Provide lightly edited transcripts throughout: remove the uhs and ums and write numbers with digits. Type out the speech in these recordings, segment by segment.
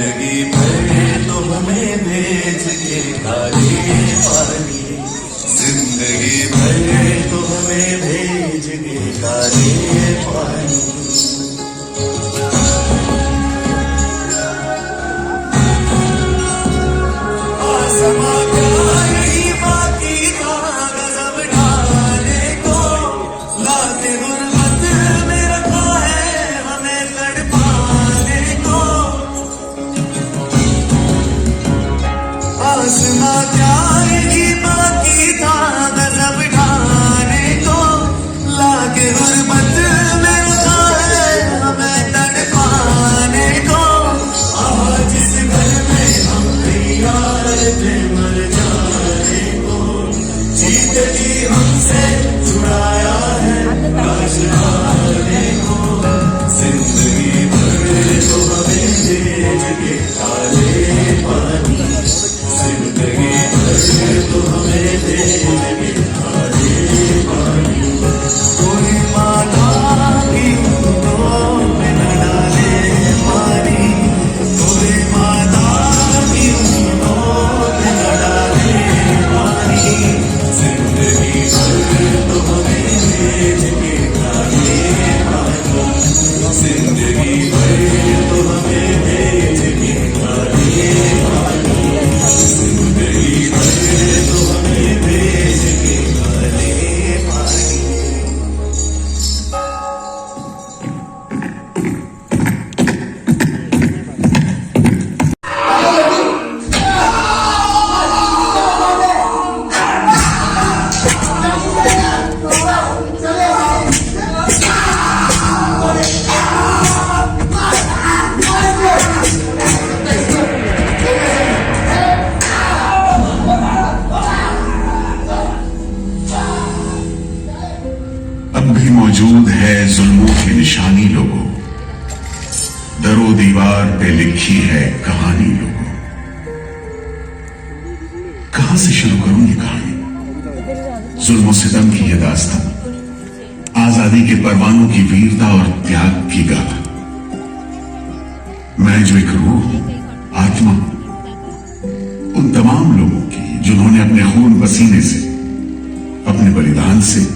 जिंदगी भर तो हमें भेज के खारे पानी, जिंदगी भर तो हमें भेज के खारे पानी। मौजूद है जुल्मों की निशानी लोगों, दरो दीवार पे लिखी है कहानी लोगों। कहां से शुरू करूं ये कहानी? जुल्म सितम की ये दास्तां, आजादी के परवानों की वीरता और त्याग की गाथा। मैं जो एक रूह, आत्मा, उन तमाम लोगों की जिन्होंने अपने खून पसीने से, अपने बलिदान से,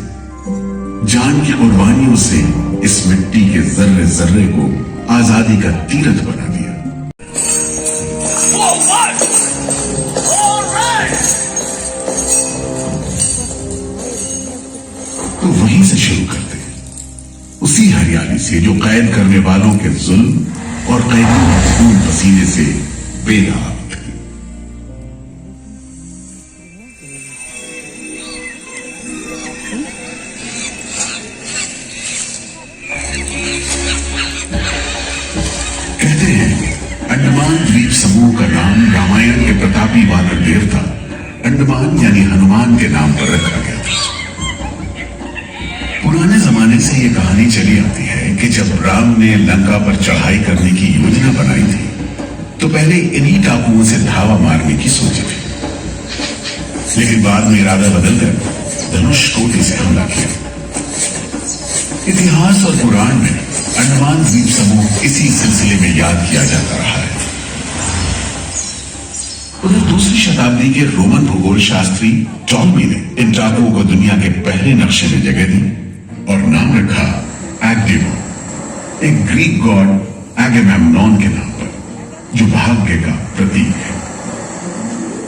जान की कुर्बानियों से इस मिट्टी के जर्रे जर्रे को आजादी का तीरथ बना दिया। तो वहीं से शुरू करते हैं, उसी हरियाली से जो कैद करने वालों के जुल्म और कैदियों के खून पसीने से बेदाग। अंडमान द्वीप समूह का नाम रामायण के प्रतापी वानर देवता अंडमान यानी हनुमान के नाम पर रखा गया था। पुराने जमाने से यह कहानी चली आती है कि जब राम ने लंका पर चढ़ाई करने की योजना बनाई थी तो पहले इन्हीं टापुओं से धावा मारने की सोची थी, लेकिन बाद में इरादा बदलकर धनुष कोटि से हमला किया। इतिहास और पुराण में अंडमान द्वीप समूह इसी सिलसिले में याद किया जाता रहा है। उधर दूसरी शताब्दी के रोमन भूगोल शास्त्री टॉलमी ने इन टापुओं को दुनिया के पहले नक्शे में जगह दी और नाम रखा एग्डिवो, एक ग्रीक गॉड एगेमेम्नॉन के नाम पर, जो भाग्य का प्रतीक है।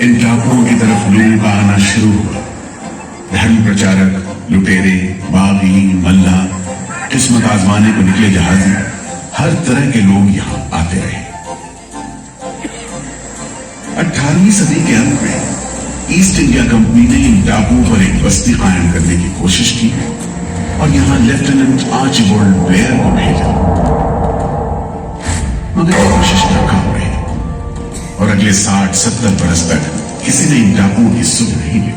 इन टापुओं की तरफ लोगों का आना शुरू हुआ। धर्म प्रचारक, लुटेरे, बागी, मल्ला, किस्मत आजमाने को निकले जहाजी, हर तरह के लोग यहां आते रहे। 18वीं सदी के अंत में ईस्ट इंडिया कंपनी ने इन टापुओं पर एक बस्ती कायम करने की कोशिश की और यहां लेफ्टिनेंट आर्चिबाल्ड ब्लेयर को भेजा, मगर यह कोशिश नाकाम रही और अगले 60-70 बरस तक किसी ने इन टापुओं की सुध नहीं ली।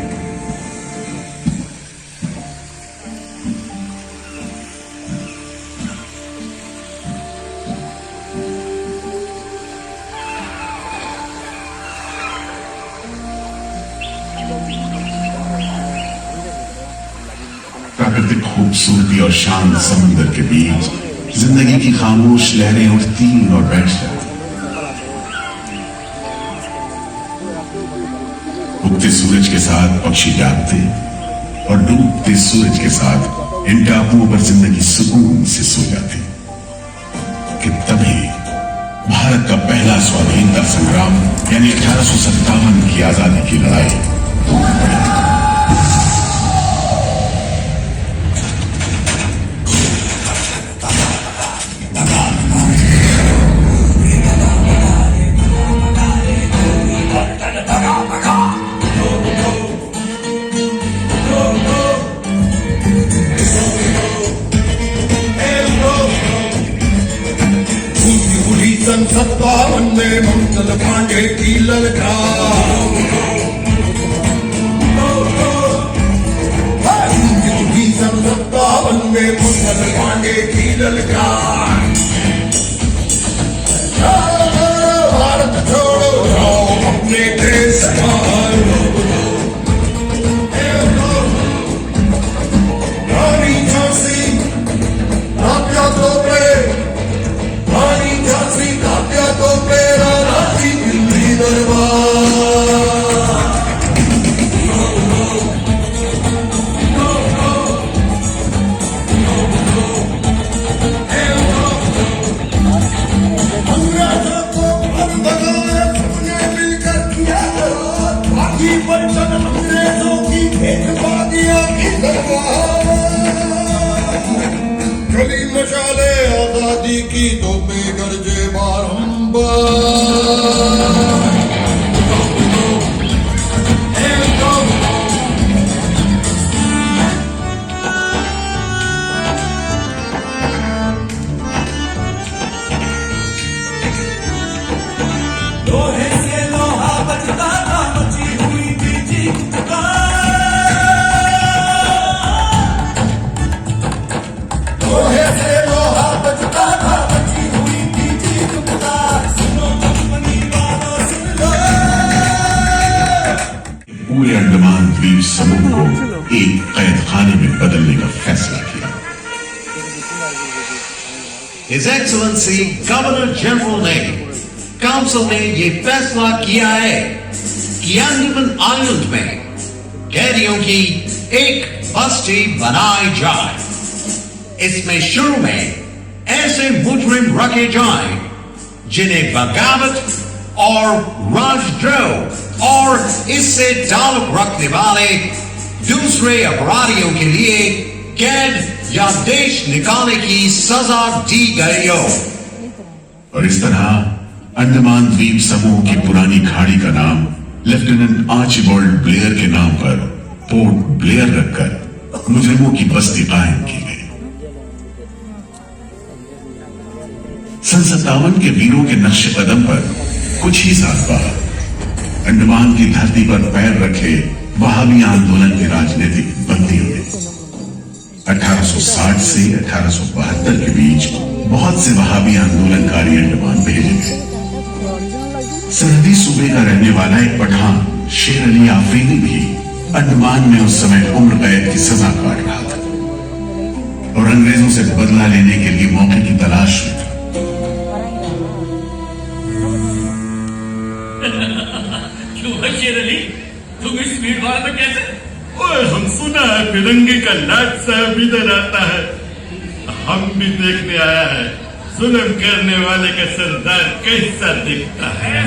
प्राकृतिक खूबसूरती और शांत समुद्र के बीच जिंदगी की खामोश लहरें उठती और बैठ जाती। उगते सूरज के साथ पक्षी जागते और डूबते सूरज के साथ इन टापुओं पर जिंदगी सुकून से सो जाती कि तभी भारत का पहला स्वाधीनता संग्राम यानी 1857 की आजादी की लड़ाई टूट पड़ी। सन 57 में मंगल पांडे की ललकार सन 57 में मंगल पांडे की ललकार भारत छोड़ो जाओ अपने देश रानी झांसी काव्या तोपे रानी झांसी काव्या तोपे रानी दिल्ली दरबार अंग्रेजों को बंद भगाए सबने मिलकर किया जहाद बाकी बचन अंग्रेजों की भेदभागियों की दरबार गली मशाले आजादी की तोपे गरजे बारंबार लोहे से लोहा बचता था मची हुई थी चीख पुकार लोहे से लोहा बचता था मची हुई थी चीख पुकार सुनो कंपनी वालों सुन लो पूरे अंडमान द्वीप समूह को एक कैद खाने में बदलने का फैसला किया। His Excellency गवर्नर जनरल ने काउंसिल ने ये फैसला किया है कि अंडमान आइलैंड में कैदियों की एक बस्ती बनाई जाए। इसमें शुरू में ऐसे मुजरिम रखे जाएं जिन्हें बगावत और राजद्रोह और इससे ताल्लुक रखने वाले दूसरे अपराधियों के लिए कैद या देश निकालने की सजा दी गई हो। और इस तरह अंडमान द्वीप समूह की पुरानी खाड़ी का नाम लेफ्टिनेंट आर्चिबाल्ड ब्लेयर के नाम पर पोर्ट ब्लेयर रखकर मुजरिमों की बस्ती कायम की गई। सन 57 के वीरों के नक्शे कदम पर कुछ ही साल बाद अंडमान की धरती पर पैर रखे वहाबी आंदोलन के राजनीतिक बंदी हुए। 1860 से 1872 के बीच बहुत से वहाबी आंदोलनकारी अंडमान भेजे गए। सरहदी सूबे का रहने वाला एक पठान शेर अली आफरीदी भी अंडमान में उस समय उम्र कैद की सजा काट रहा था और अंग्रेजों से बदला लेने के लिए मौके की तलाश में था। क्यों है शेर अली, तुम इस भीड़ भाड़ में कैसे? ओए, हम सुना है फिरंगी का लाट साहब इधर आता है। हम भी देखने आया है जुल्म करने वाले का सरदार कैसा दिखता है।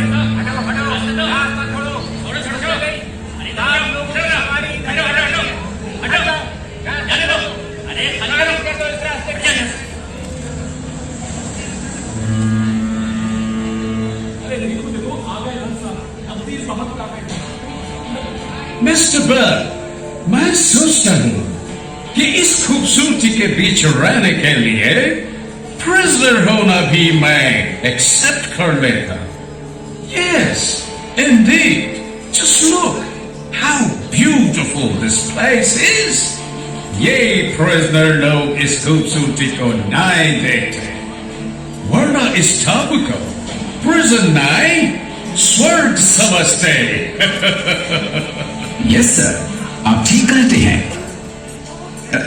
मिस्टर बर्ड, मैं सोचता हूँ कि इस खूबसूरती के बीच रहने के लिए प्रिजनर होना भी मैं एक्सेप्ट कर लेता। Yes, indeed. Just look how beautiful this place is. ये प्रिजनर लोग इस खूबसूरती को नहीं देखते, वरना इस टापू को प्रिजन नहीं स्वर्ग समझते। यस सर, आप ठीक कहते हैं।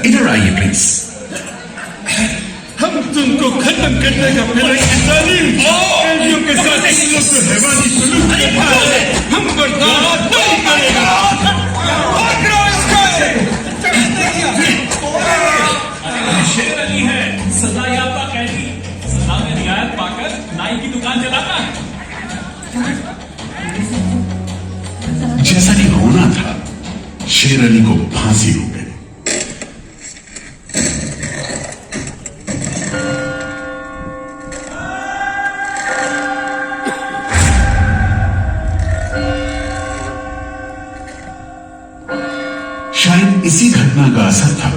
इधर आइए प्लीज। हम तुमको खत्म करने का फिरंगी जालिम कैदियों के साथ हैवानी सलूक हम बर्दाश्त नहीं करेंगे। जैसा कि होना था, शेर अली को फांसी हो गई। शायद इसी घटना का असर था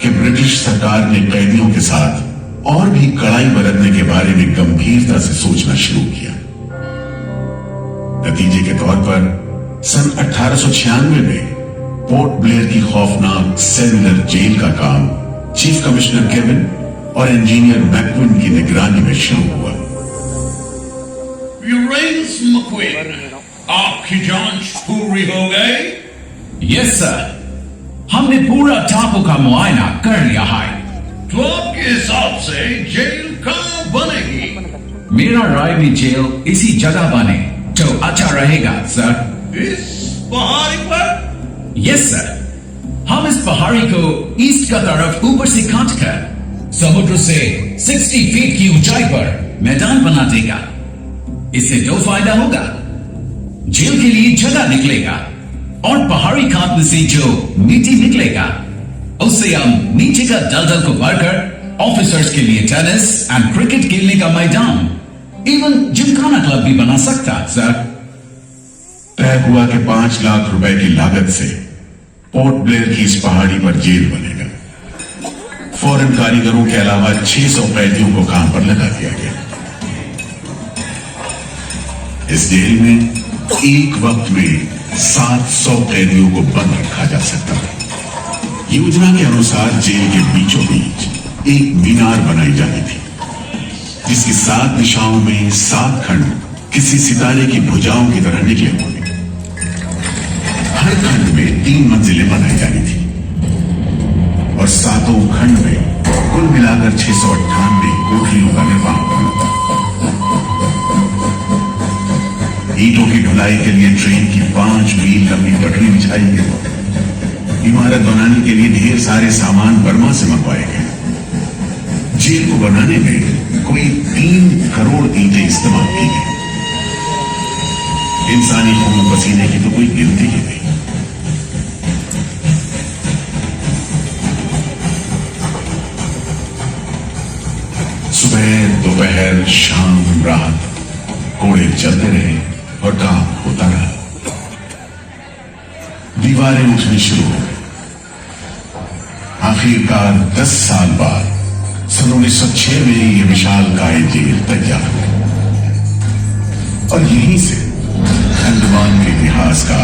कि ब्रिटिश सरकार ने कैदियों के साथ और भी कड़ाई बरतने के बारे में गंभीरता से सोचना शुरू किया। नतीजे के तौर पर सन 1896 में पोर्ट ब्लेयर की खौफनाक सेलुलर जेल का काम चीफ कमिश्नर केविन और इंजीनियर मैक्विन की निगरानी में शुरू हुआ। यूरेनस मैक्विन, आपकी जांच पूरी हो गई? यस सर, हमने पूरा टापू का मुआयना कर लिया है। तो आपके हिसाब से जेल कहाँ बनेगी? मेरा राय में जेल इसी जगह बने तो अच्छा रहेगा सर। इस पहाड़ी पर? यस सर, हम इस पहाड़ी को ईस्ट का तरफ ऊपर से काटकर समुद्र से 60 फीट की ऊंचाई पर मैदान बना देगा। इससे दो फायदा होगा, जेल के लिए जगह निकलेगा और पहाड़ी काटने से जो मिट्टी निकलेगा उससे हम नीचे का दलदल को भरकर ऑफिसर्स के लिए टेनिस एंड क्रिकेट खेलने का मैदान, इवन जिमखाना क्लब भी बना सकता सर। तय हुआ कि 5 लाख रुपए की लागत से पोर्ट ब्लेयर की इस पहाड़ी पर जेल बनेगा। फॉरेन कारीगरों के अलावा 600 कैदियों को काम पर लगा दिया गया। इस जेल में एक वक्त में 700 कैदियों को बंद रखा जा सकता है। योजना के अनुसार जेल के बीचों बीच एक मीनार बनाई जानी थी, जिसकी 7 दिशाओं में 7 खंड किसी सितारे की भुजाओं की तरह निकले होंगे। हर खंड में 3 मंजिलें बनाई जानी थी और 7 खंड में कुल मिलाकर 698 कोठरियों का निर्माण करना था। ईंटों की ढुलाई के लिए ट्रेन की 5 मील लंबी पटरी बिछाई गई। इमारत बनाने के लिए ढेर सारे सामान बर्मा से मंगवाए गए। जेल को बनाने में कोई 3 करोड़ ईंटें इस्तेमाल की गई। इंसानी खून पसीने की तो कोई गिनती ही नहीं। सुबह, दोपहर, शाम, रात कोड़े चलते रहे और काम होता रहा। दीवारें उठनी शुरू हो गई। आखिरकार 10 साल बाद सन 1906 में यह विशालकाय जेल तैयार हुई और यहीं से खंडवान के इतिहास का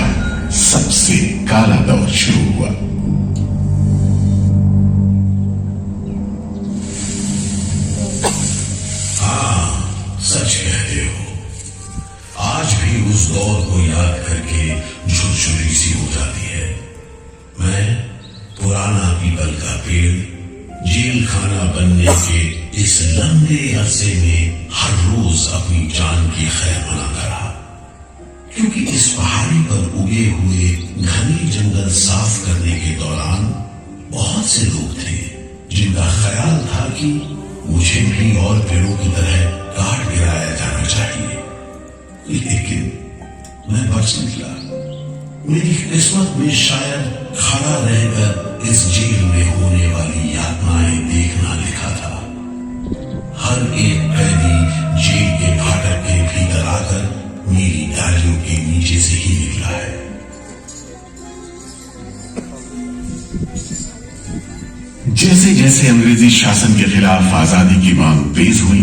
सबसे काला दौर शुरू हुआ। सच कहते हो, आज भी उस दौर को याद करके झुरझुरी सी हो जाती है। मैं पुराना पीपल का पेड़ जेल खाना बनने के इस लंबे अरसे में हर रोज अपनी जान की खैर मनाता रहा, क्योंकि इस पहाड़ी पर उगे हुए घने जंगल साफ करने के दौरान बहुत से लोग थे जिनका ख्याल था कि मुझे भी और पेड़ों की तरह काट गिराया जाना चाहिए, लेकिन मैं बच निकला। मेरी किस्मत में शायद खड़ा रहकर इस जेल में होने वाली यातनाएं देखना लिखा था। हर एक कैदी जेल के फाटक के भीतर आकर मेरी डालियों के नीचे से ही निकला है। जैसे जैसे अंग्रेजी शासन के खिलाफ आजादी की मांग तेज हुई,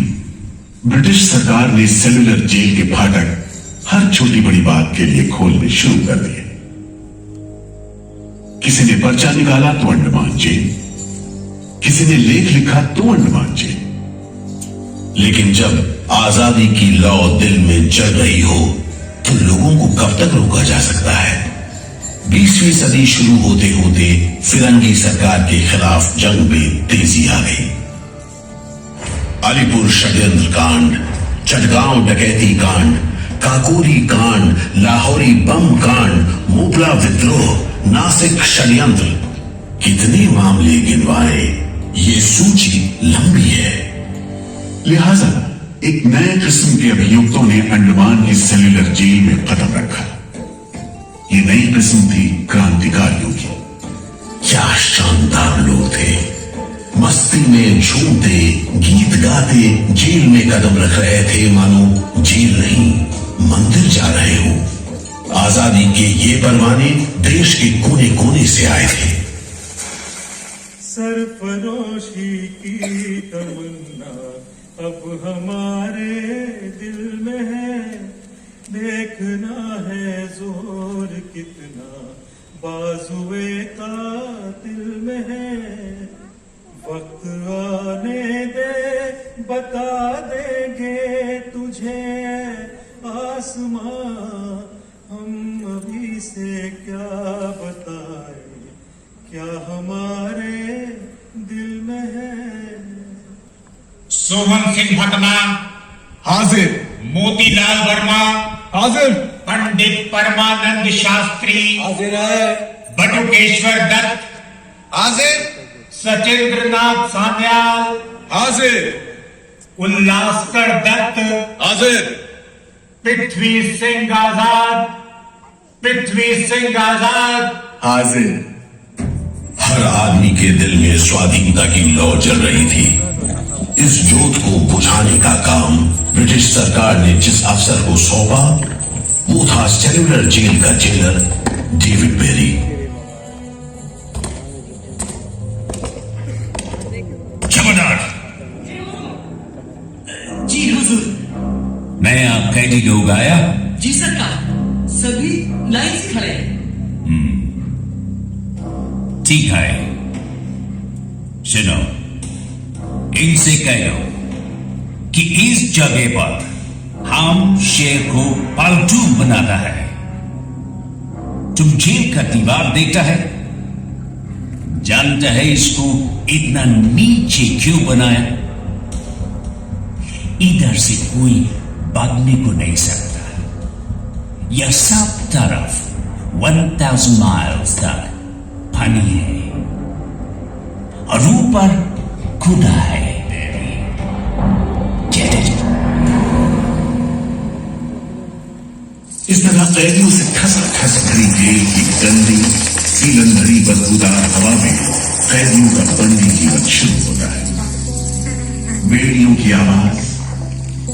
ब्रिटिश सरकार ने सेलुलर जेल के फाटक हर छोटी बड़ी बात के लिए खोलने शुरू कर दिए। किसी ने पर्चा निकाला तो अंडमान जेल, किसी ने लेख लिखा तो अंडमान जेल। लेकिन जब आजादी की लौ दिल में जल रही हो तो लोगों को कब तक रोका जा सकता है? 20वीं सदी शुरू होते होते फिरंगी सरकार के खिलाफ जंग में तेजी आ गई। अलीपुर षड्यंत्र कांड, चटगांव डकैती कांड, काकोरी कांड, लाहौरी बम कांड, मोपला विद्रोह, नासिक षड्यंत्र, कितने मामले गिनवाए, ये सूची लंबी है। लिहाजा एक नए किस्म के अभियुक्तों ने अंडमान की सेल्यूलर जेल में कदम रखा। ये नई किस्म थी क्रांतिकारियों की। क्या शानदार लोग थे, मस्ती में झूमते गीत गाते जेल में कदम रख रहे थे, मानो जेल नहीं मंदिर जा रहे हो। आजादी के ये परवाने देश के कोने कोने से आए थे। सरफरोशी की तमन्ना अब हमारे दिल में है, देखना है जोर कितना बाजुए कातिल में है। वक्त आने दे बता देंगे तुझे आसमां, हम अभी से क्या बताए क्या हमारे दिल में है। सोहन सिंह भटना हाजिर। मोतीलाल वर्मा हाजिर। पंडित परमानंद शास्त्री हाजिर है। बटुकेश्वर दत्त हाजिर। सचिंद्र नाथ सान्याल हाजिर। उल्लासकर दत्त हाजिर। पृथ्वी सिंह आजाद पृथ्वी सिंह आजाद हाजिर। हर आदमी के दिल में स्वाधीनता की लौ जल रही थी। इस जोत को बुझाने का काम ब्रिटिश सरकार ने जिस अफसर को सौंपा वो था सेल्यूलर जेल का जेलर डेविड बेरी। जमादार, जी हुजूर। नया कैदी लोग आया? जी सरकार, सभी लाइन से खड़े हैं। ठीक है, सुनो, इनसे कह दो कि इस जगह पर हम शेर को पालतू बनाता है। तुम जेल का दीवार देखता है, जानता है इसको इतना नीचे क्यों बनाया? इधर से कोई भागने को नहीं सकता। यह सब तरफ 1000 माइल्स तक पानी है और ऊपर खुदा है। इस तरह कैदियों से खसखस भरी जेल की गंदी सीलन भरी बदबूदार हवा में कैदियों का बंदी जीवन शुरू होता है। बेड़ियों की आवाज,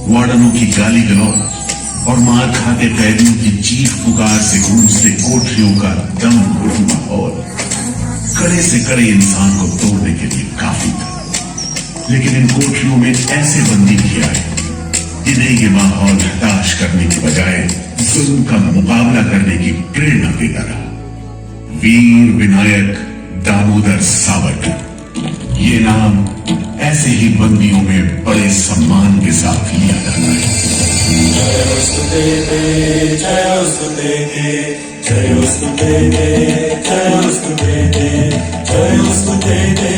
वार्डनों की गाली गलौज और मार खाते कैदियों की चीख पुकार से गूंजते कोठरियों का दम घुटू माहौल कड़े से कड़े इंसान को तोड़ने के लिए काफी था। लेकिन इन कोठरियों में ऐसे बंदी भी आए जिन्हें ये माहौल हताश करने के बजाय जुल्म का मुकाबला करने की प्रेरणा देता रहा। वीर विनायक दामोदर सावरकर, ये नाम ऐसे ही बंदियों में बड़े सम्मान के साथ लिया जाता है। जयोस्तु देवे जयोस्तु देवे जयोस्तु देवे जयोस्तु देवे जयोस्तु देवे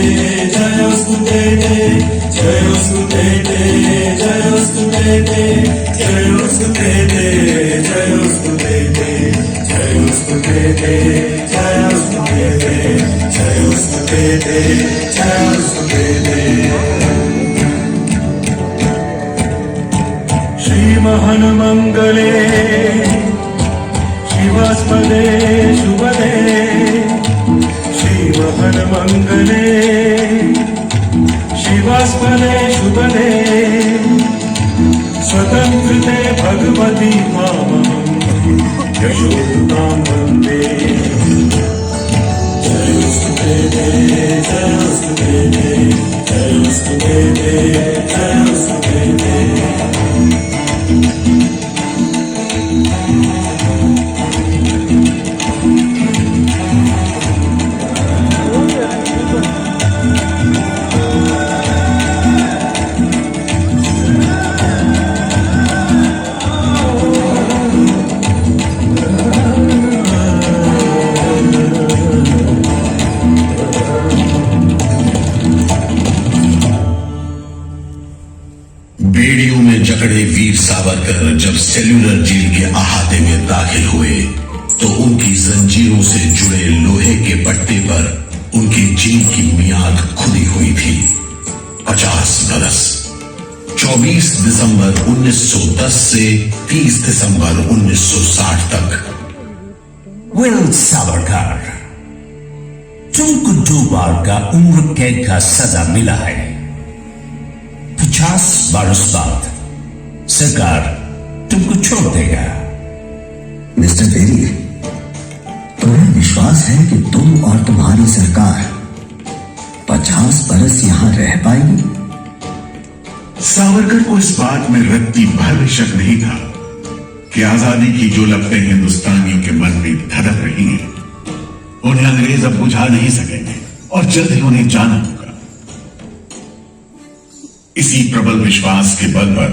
जयोस्तु देवे जयोस्तु देवे जयोस्तु देवे जयोस्तु देवे जयोस्तु देवे जयोस्तु देवे जयोस्तु देवे जयोस्तु देवे जयोस्तु देवे। श्रीमहन मंगले शिवास्पदे शुभदे श्रीमहन मंगले शिवास्पदे शुभदे स्वतंत्रते भगवती मामहं यशोदां वन्दे। जयोस्तु देवे जयोस्तु देवे जयोस्तु देवे जयोस्तु देवे। बेड़ियों में जकड़े वीर सावरकर जब सेल्यूलर जेल के अहाते में दाखिल हुए तो उनकी जंजीरों से जुड़े लोहे के पट्टे पर उनकी जेल की मियाद खुदी हुई थी 50 बरस। 24 दिसंबर 1910 से 30 दिसंबर 1960 तक। विल सावरकर, तुमको 2 बार का उम्र कैद का सजा मिला है। 50 बरस बाद सरकार तुमको छोड़ देगा। मिस्टर बेरी, तुम्हें विश्वास है कि तुम और तुम्हारी सरकार 50 बरस यहां रह पाएगी? सावरकर को इस बात में रत्ती भर भी शक नहीं था कि आजादी की जो लपटें हिंदुस्तानियों के मन में धड़क रही हैं, उन्हें अंग्रेज अब बुझा नहीं सकेंगे और जल्द ही उन्हें जाना होगा। इसी प्रबल विश्वास के बल पर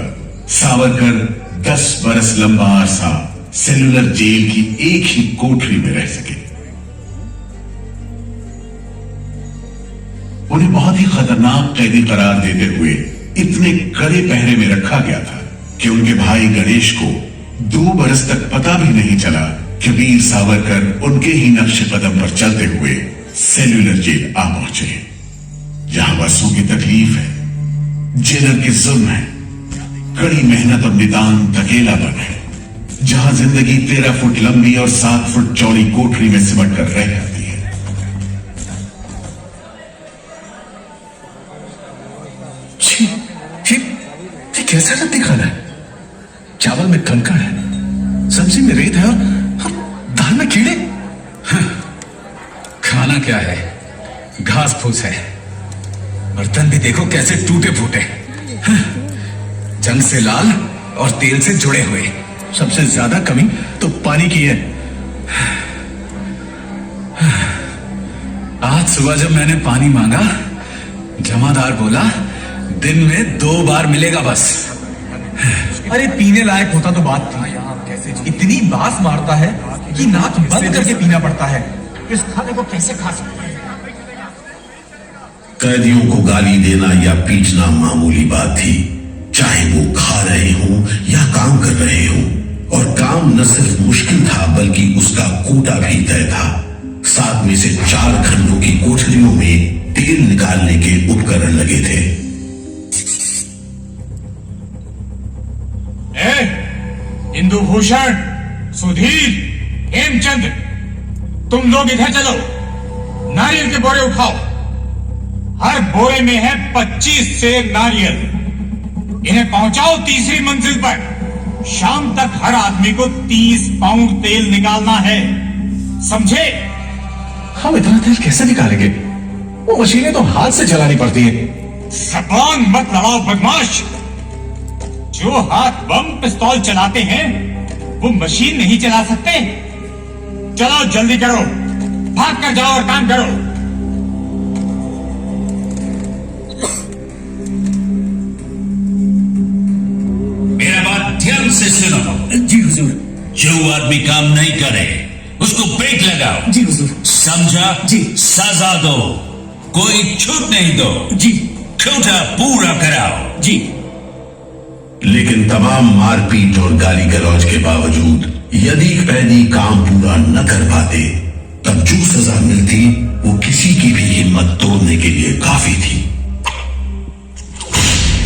सावरकर 10 बरस लंबा अरसा सेलुलर जेल की एक ही कोठरी में रह सके। उन्हें बहुत ही खतरनाक कैदी करार देते हुए इतने कड़े पहरे में रखा गया था कि उनके भाई गणेश को 2 बरस तक पता भी नहीं चला कि वीर सावरकर उनके ही नक्श कदम पर चलते हुए सेल्यूलर जेल आ पहुंचे, जहां बरसों की तकलीफ है, जेलर के जुल्म है, कड़ी मेहनत और निदान धकेलापन है, जहां जिंदगी 13 फुट लंबी और 7 फुट चौड़ी कोठरी में सिमट कर रह जाती है। ये कैसा रद्दी खाना है? चावल में कंकड़ है, सब्जी में रेत है और दाल में कीड़े। खाना क्या है? घास फूस है। बर्तन भी देखो कैसे टूटे फूटे, जंग से लाल और तेल से जुड़े हुए। सबसे ज्यादा कमी तो पानी की है। आज सुबह जब मैंने पानी मांगा, जमादार बोला दिन में 2 बार मिलेगा बस। अरे पीने लायक होता तो बात थी। इतनी बास मारता है कि नाक बंद करके पीना पड़ता है। इस खाने को कैसे खा सकते हैं? कैदियों को गाली देना या पीटना मामूली बात थी, चाहे वो खा रहे हों या काम कर रहे हों। और काम न सिर्फ मुश्किल था बल्कि उसका कोटा भी तय था। 7 में से 4 खंडों की कोठरियों में तेल निकालने के उपकरण लगे थे। इंदु भूषण, सुधीर, हेमचंद, तुम लोग इधर चलो। नारियल के बोरे उठाओ। हर बोरे में है 25 सेर नारियल। इन्हें पहुंचाओ तीसरी मंजिल पर। शाम तक हर आदमी को 30 पाउंड तेल निकालना है, समझे? हम इतना तेल कैसे निकालेंगे? वो मशीनें तो हाथ से चलानी पड़ती है। जबान मत लड़ाओ बदमाश। जो हाथ बम पिस्तौल चलाते हैं वो मशीन नहीं चला सकते। चलो जल्दी करो, भाग कर जाओ और काम करो। मेरा बात ध्यान से सुनो। जी हुजूर। जो आदमी काम नहीं करे उसको ब्रेक लगाओ। जी हुजूर। समझा? जी। सजा दो, कोई छूट नहीं दो। जी। कोटा पूरा कराओ। जी। लेकिन तमाम मारपीट और गाली गलौज के बावजूद यदि कैदी काम पूरा न कर पाते, तब जो सजा मिलती वो किसी की भी हिम्मत तोड़ने के लिए काफी थी।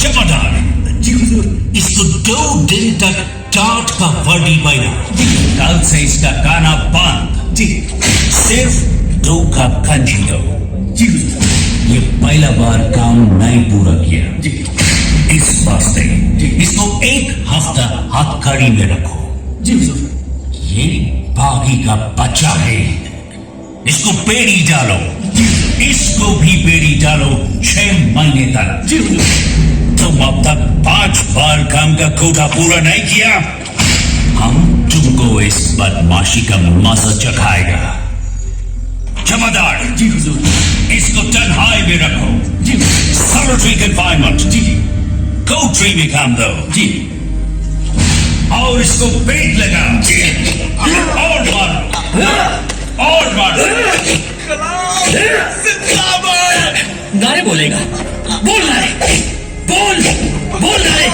जमादार, जी हुजूर। इसको 2 दिन तक टाट का वर्दी पहना। कल से इसका खाना बंद। जी। सिर्फ 2 कप कंजी दो। जी हुजूर। ये पहला बार काम नहीं पूरा किया। जी। इस वास्ते इसको 1 हफ्ता हथकड़ी में रखो। जी हुजूर। ये बागी का बच्चा है, इसको बेड़ी डालो। इसको भी बेड़ी डालो 6 महीने तक। जी हुजूर। तुम अब तक 5 बार काम का कोटा पूरा नहीं किया, हम तुमको इस बदमाशी का मजा चखाएगा। जमादार, जी हुजूर। इसको तन्हाई में रखो। जी। Solitary confinement. जी। कोठरी में काम दो। जी। और इसको पेट लगाओ। और मारो, और मारो। नारे बोलेगा। बोल नारे, बोल, बोल नारे,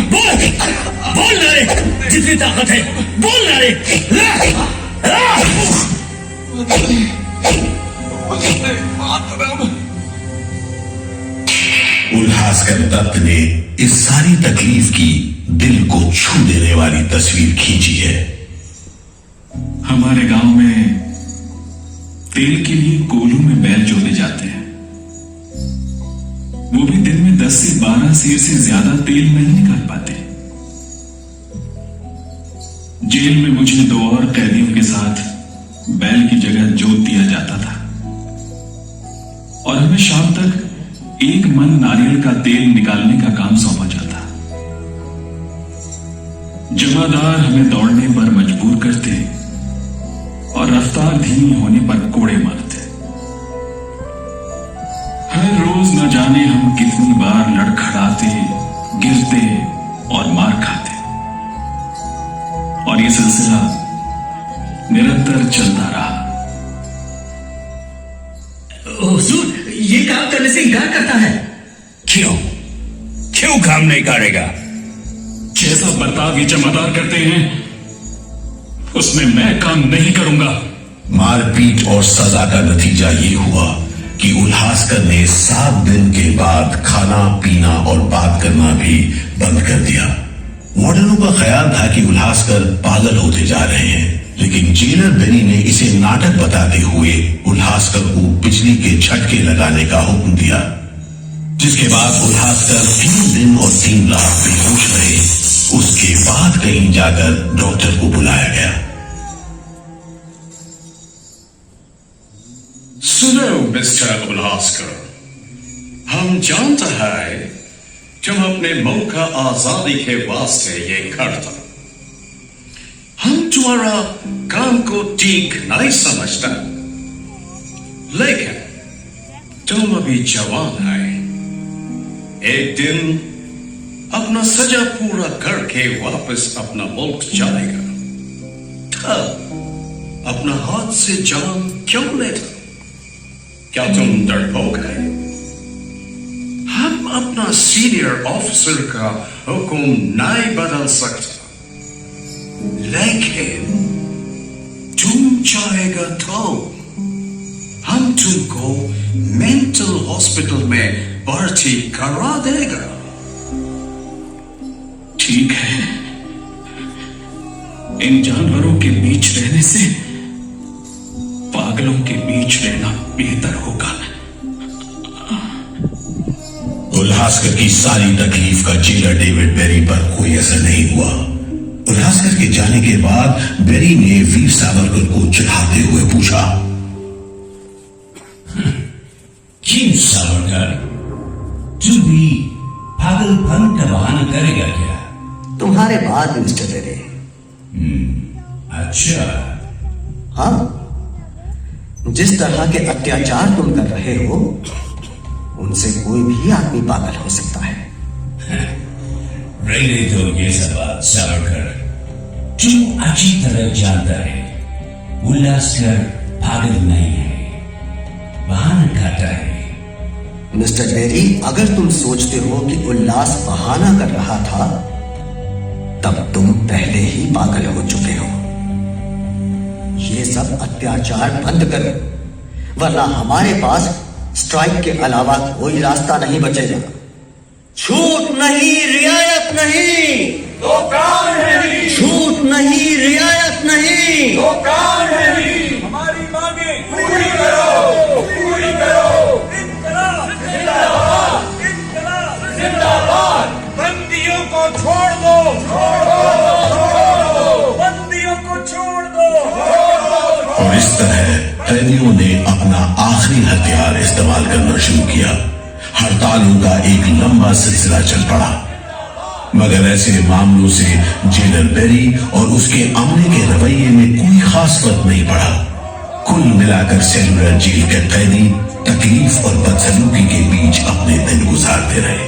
बोल, बोल नारे, जितनी ताकत है बोल नारे। उल्हासकर दत्त ने इस सारी तकलीफ की दिल को छू देने वाली तस्वीर खींची है। हमारे गांव में तेल के लिए कोलू में बैल जोते जाते हैं। वो भी दिन में 10 से 12 सेर से ज्यादा तेल नहीं निकाल पाते। जेल में मुझे 2 और कैदियों के साथ बैल की जगह जोत दिया जाता था और हमें शाम तक 1 मन नारियल का तेल निकालने का काम सौंपा जाता। जमादार हमें दौड़ने पर मजबूर करते और रफ्तार धीमी होने पर कोड़े मारते। हर रोज न जाने हम कितनी बार लड़खड़ाते, गिरते और मार खाते, और ये सिलसिला निरंतर चलता रहा। हुजूर, ये काम करने से इनकार करता है। क्यों काम नहीं करेगा? जैसा बर्ताव ये जमादार करते हैं उसमें मैं काम नहीं करूंगा। मारपीट और सजा का नतीजा ये हुआ कि उल्हासकर ने 7 दिन के बाद खाना पीना और बात करना भी बंद कर दिया। वार्डनों का ख्याल था कि उल्हासकर पागल होते जा रहे हैं, लेकिन जेलर बेरी ने इसे नाटक बताते हुए उल्हासकर को बिजली के झटके लगाने का हुक्म दिया, जिसके बाद उल्हासकर 3 दिन और 3 रात बेहोश रहे। उसके बाद कहीं जाकर डॉक्टर को बुलाया गया। सुनो मिस्टर उल्हासकर, हम जानते हैं तुम अपने मुल्क का आजादी के वास्ते ये करता। हम तुम्हारा काम को ठीक नहीं समझता, लेकिन तुम अभी जवान है। एक दिन अपना सजा पूरा करके वापस अपना मुल्क जाएगा, तब अपना हाथ से जान क्यों लेता? क्या तुम डरपोक है? हम अपना सीनियर ऑफिसर का हुक्म नहीं बदल सकता, लेकिन तुम चाहेगा तो हम तुमको मेंटल हॉस्पिटल में भर्ती करा देगा। ठीक है, इन जानवरों के बीच रहने से पागलों के बीच रहना बेहतर होगा। उल्हासकर की सारी तकलीफ का जेलर डेविड बेरी पर कोई असर नहीं हुआ। उल्हासकर के जाने के बाद बेरी ने वीर सावरकर को चिढ़ाते हुए पूछा, क्यों सावरकर, तू भी पागलपन का बहाना करेगा क्या? तुम्हारे बाद मिस्टर बेरी। अच्छा। हाँ, जिस तरह के अत्याचार तुम कर रहे हो उनसे कोई भी आदमी पागल हो सकता है। रहने दो ये सब बात सावरकर, तू अच्छी तरह जानता है उल्लासकर पागल नहीं है, बहाना खाता है। मिस्टर बेरी, अगर तुम सोचते हो कि उल्लास बहाना कर रहा था, तब तुम पहले ही पागल हो चुके हो। ये सब अत्याचार बंद करो, वरना हमारे पास स्ट्राइक के अलावा कोई रास्ता नहीं बचेगा। छूट नहीं, रियायत नहीं, तो काम नहीं, छूट नहीं, रियायत नहीं, तो काम नहीं। हमारी मांगे पूरी करो, पूरी करो। इनकलाब जिंदाबाद, इनकलाब जिंदाबाद। बंदियों को छोड़ दो, छोड़ दो, बंदियों को छोड़ दो। और इस तरह कैदियों ने अपना आखिरी हथियार इस्तेमाल करना शुरू किया। हड़तालों का एक लंबा सिलसिला चल पड़ा, मगर ऐसे मामलों से जेलर बेरी और उसके अमले के रवैये में कोई खास फर्क नहीं पड़ा। कुल मिलाकर सेलुलर जेल के कैदी तकलीफ और बदसलूकी के बीच अपने दिन गुजारते रहे।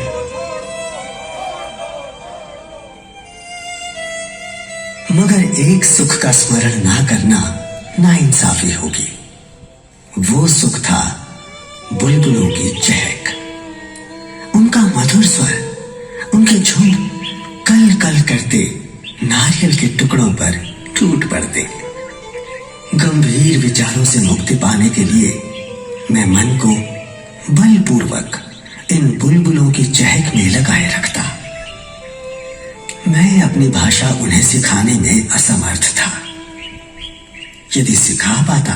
मगर एक सुख का स्मरण ना करना नाइंसाफी होगी। वो सुख था बुलबुलों की चहक, उनका मधुर स्वर, उनके झुंड कल कल करते नारियल के टुकड़ों पर टूट पड़ते। गंभीर विचारों से मुक्ति पाने के लिए मैं मन को बलपूर्वक इन बुलबुलों की चहक में लगाए रखता। मैं अपनी भाषा उन्हें सिखाने में असमर्थ था। यदि सिखा पाता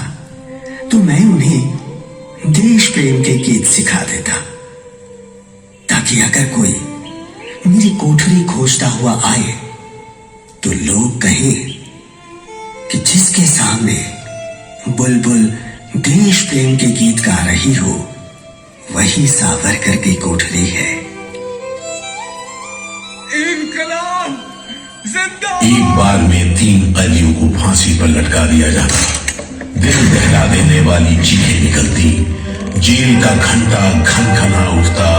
तो मैं उन्हें देश प्रेम के गीत सिखा देता, ताकि अगर कोई मेरी कोठरी खोजता हुआ आए तो लोग कहें कि जिसके सामने बुलबुल देश प्रेम के गीत गा रही हो वही सावरकर की कोठरी है। एक बार में 3 कैदियों को फांसी पर लटका दिया जाता। दिल दहला देने वाली चीखें निकलती, जेल का घंटा खनखना उठता,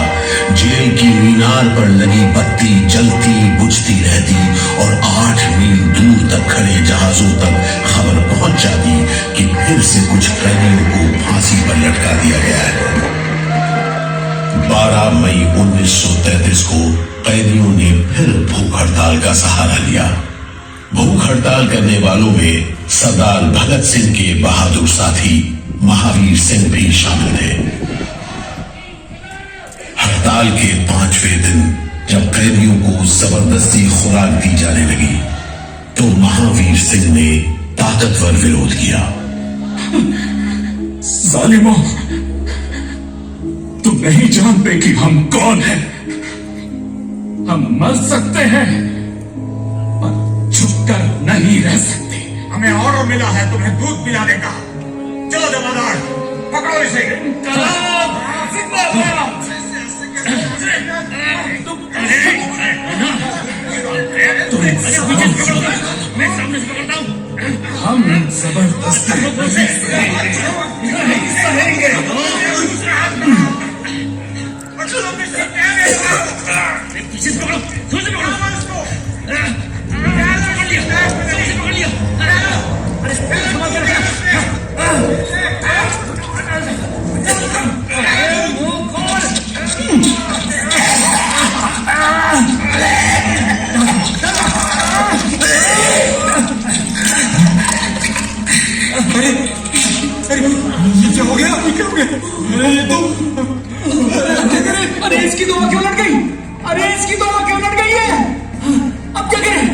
जेल की मीनार पर लगी बत्ती जलती बुझती रहती और 8 मील दूर तक खड़े जहाजों तक खबर पहुंच जाती कि फिर से कुछ कैदियों को फांसी पर लटका दिया गया है। 12 मई 1933 को कैदियों ने फिर भूख हड़ताल का सहारा लिया। भूख हड़ताल करने वालों में सरदार भगत सिंह के बहादुर साथी महावीर सिंह भी शामिल थे। हड़ताल के 5वें दिन जब कैदियों को जबरदस्ती खुराक दी जाने लगी तो महावीर सिंह ने ताकतवर विरोध किया। जालिमों, तुम नहीं जानते कि हम कौन हैं। हम मर सकते हैं पर छुपकर नहीं रह सकते। हमें ऑर्डर मिला है तुम्हें दूध पिलाने का। चलो जमादार, पकड़ो इसे। मैं सामने से पकड़ता हूँ। हम जबरदस्ती पीछे से पकड़ो, थोड़ा से पकड़ो। पकड़ लिया। अरे संभाल कर रखना। ये क्या हो गया? अरे इसकी तो क्यों लट गई? अरे इसकी तो क्यों लट गई है? अब क्या करें?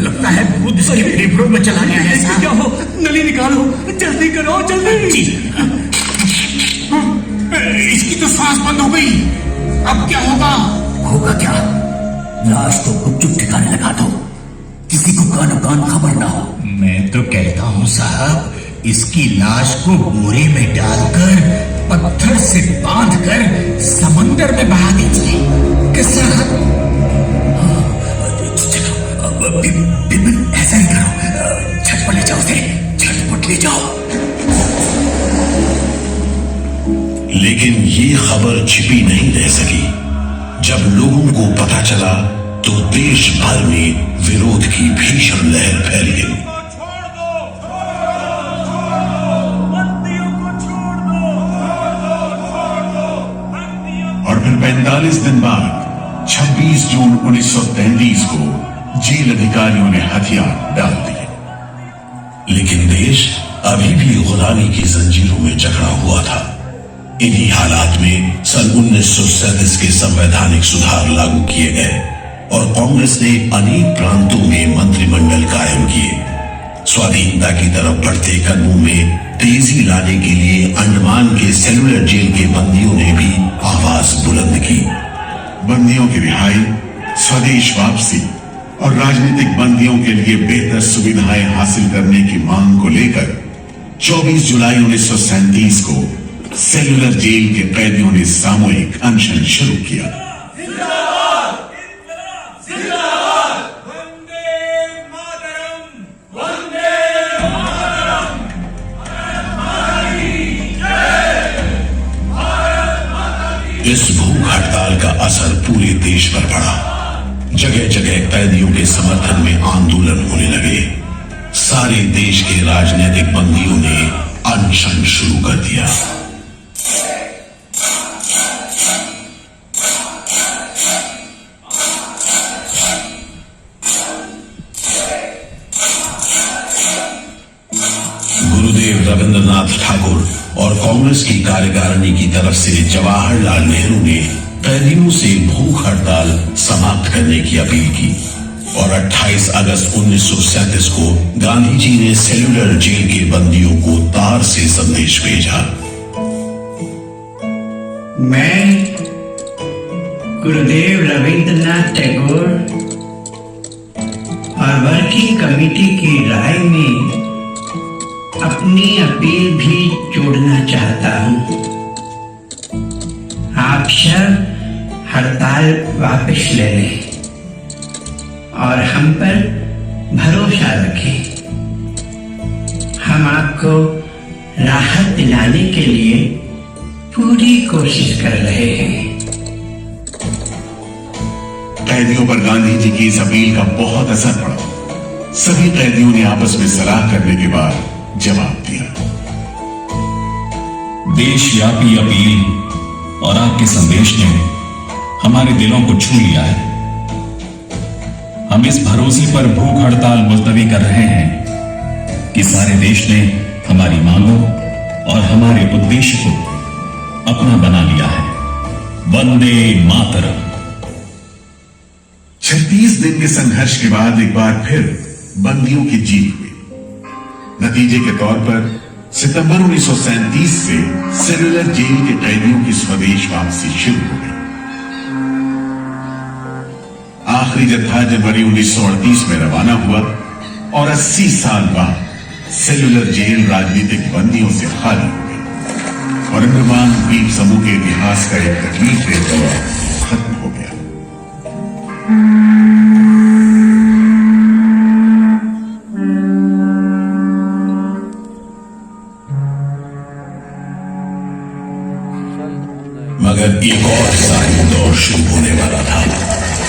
लगता है भूत इसके फेफड़ों में चला गया है। क्या हो? नली निकालो, जल्दी करो, जल्दी। इसकी तो सांस बंद हो गई। अब क्या होगा? होगा क्या? लाश को गुपचुप ठिकाने लगा दो, किसी को कानो कान खबर ना हो। मैं तो कहता हूँ साहब, इसकी लाश को बोरे में डालकर पत्थर से बांधकर समंदर में बहा दीजिए। कैसा? ऐसा ही करो, झटपट ले जाओ उसे, झटपट ले जाओ। लेकिन ये खबर छिपी नहीं रह सकी। जब लोगों को पता चला तो देश भर में विरोध की भीषण लहर फैल गई। और फिर 45 दिन बाद 26 जून 1933 को जेल अधिकारियों ने हथियार डाल दिए। लेकिन देश अभी भी गुलामी की जंजीरों में जकड़ा हुआ था। इन्हीं हालात में सन 1937 के संवैधानिक सुधार लागू किए गए और कांग्रेस ने अनेक प्रांतों में मंत्रिमंडल कायम किए। स्वाधीनता की तरफ बढ़ते कदमों में तेजी लाने के लिए अंडमान के सेलुलर जेल के बंदियों ने भी आवाज बुलंद की। बंदियों की रिहाई, स्वदेश वापसी और राजनीतिक बंदियों के लिए बेहतर सुविधाएं हासिल करने की मांग को लेकर 24 जुलाई 1937 को सेलुलर जेल के कैदियों ने सामूहिक अनशन शुरू किया। इस भूख हड़ताल का असर पूरे देश पर पड़ा। जगह जगह कैदियों के समर्थन में आंदोलन होने लगे। सारे देश के राजनीतिक बंदियों ने अनशन शुरू कर दिया। गुरुदेव रविंद्रनाथ ठाकुर और कांग्रेस की कार्यकारिणी की तरफ से जवाहरलाल नेहरू ने कैदियों से भूख हड़ताल समाप्त करने की अपील की और 28 अगस्त 1937 को गांधी जी ने सेलुलर जेल के बंदियों को तार से संदेश भेजा। मैं गुरुदेव रविंद्रनाथ टैगोर और वर्किंग कमेटी की राय में अपनी अपील भी जोड़ना चाहता हूं। आप सब हड़ताल वापस ले लें और हम पर भरोसा रखें। हम आपको राहत दिलाने के लिए पूरी कोशिश कर रहे हैं। कैदियों पर गांधी जी की इस अपील का बहुत असर पड़ा। सभी कैदियों ने आपस में सलाह करने के बाद जवाब दिया। देशव्यापी अपील और आपके संदेश ने हमारे दिलों को छू लिया है। हम इस भरोसे पर भूख हड़ताल मुलतवी कर रहे हैं कि सारे देश ने हमारी मांगों और हमारे उद्देश्य को अपना बना लिया है। वंदे मातरम। 36 दिन के संघर्ष के बाद एक बार फिर बंदियों की जीत हुई। नतीजे के तौर पर सितंबर 1937 से सेलुलर जेल के कैदियों की स्वदेश वापसी शुरू हो गई। आखिरी जत्था जनवरी 1938 में रवाना हुआ और 80 साल बाद सेलुलर जेल राजनीतिक बंदियों से खाली हो गई और अंडमान द्वीप समूह के इतिहास का एक तकलीफ दौर खत्म हो गया। मगर एक और सारी दौर शुरू होने वाला था।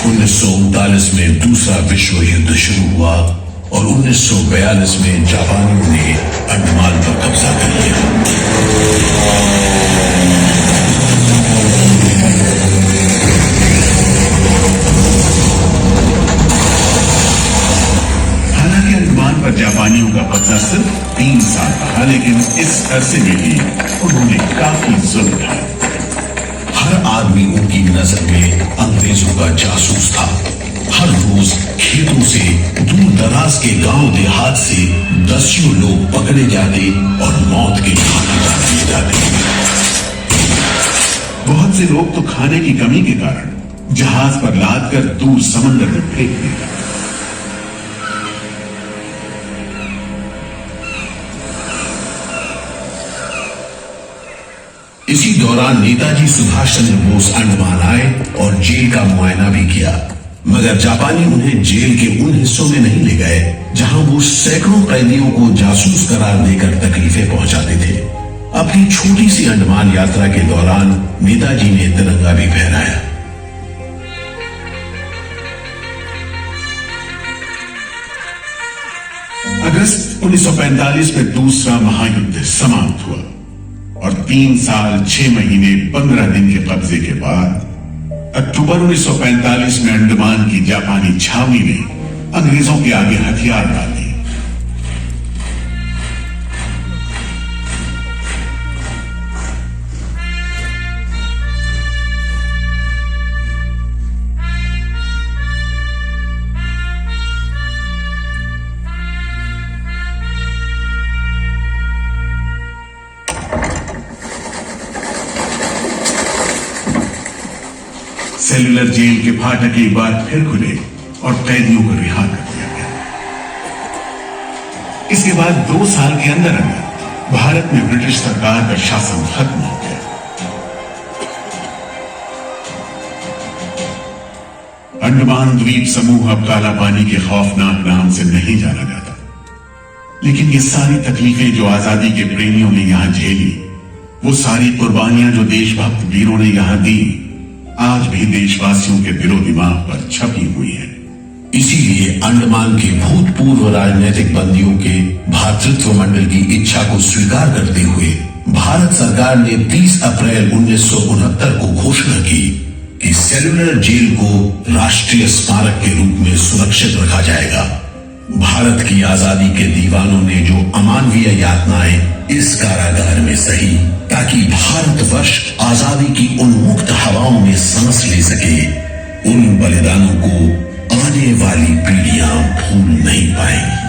1939 में दूसरा विश्व युद्ध शुरू हुआ और 1942 में जापानियों ने अंडमान पर कब्जा कर लिया। हालांकि अंडमान पर जापानियों का कब्जा सिर्फ 3 साल रहा, लेकिन इस अरसे में ही उन्होंने काफी जुल्म ढाए। हर आदमी उनकी नजर में अंग्रेजों का जासूस था। हर रोज खेतों से, दूर दराज के गांव देहात से दसियों लोग पकड़े जाते और मौत के घाटे डाल दिए जाते। बहुत से लोग तो खाने की कमी के कारण जहाज पर लादकर दूर समंदर में फेंक दिए जाते। इसी दौरान नेताजी सुभाष चंद्र बोस अंडमान आए और जेल का मुआयना भी किया, मगर जापानी उन्हें जेल के उन हिस्सों में नहीं ले गए जहां वो सैकड़ों कैदियों को जासूस करार देकर तकलीफें पहुंचाते थे। अपनी छोटी सी अंडमान यात्रा के दौरान नेताजी ने तिरंगा भी फहराया। अगस्त 1945 में दूसरा महायुद्ध समाप्त हुआ और 3 साल 6 महीने 15 दिन के कब्जे के बाद अक्टूबर 1945 में अंडमान की जापानी छावनी ने अंग्रेजों के आगे हथियार डाल दिए। सेलुलर जेल के फाटक एक बार फिर खुले और कैदियों को रिहा कर दिया गया। इसके बाद 2 साल के अंदर अंदर भारत में ब्रिटिश सरकार का शासन खत्म हो गया। अंडमान द्वीप समूह अब काला पानी के खौफनाक नाम से नहीं जाना जाता, लेकिन ये सारी तकलीफें जो आजादी के प्रेमियों ने यहां झेली, वो सारी कुर्बानियां जो देशभक्त वीरों ने यहां दी, आज भी देशवासियों के दिलो दिमाग पर छपी हुई है। इसीलिए अंडमान के भूतपूर्व राजनीतिक बंदियों के भातृत्व मंडल की इच्छा को स्वीकार करते हुए भारत सरकार ने 30 अप्रैल 1969 को घोषणा की कि सेलुलर जेल को राष्ट्रीय स्मारक के रूप में सुरक्षित रखा जाएगा। भारत की आजादी के दीवानों ने जो अमानवीय यातनाएं इस कारागार में सही, ताकि भारतवर्ष आजादी की उन्मुक्त हवाओं में सांस ले सके, उन बलिदानों को आने वाली पीढ़ियां भूल नहीं पाएंगी।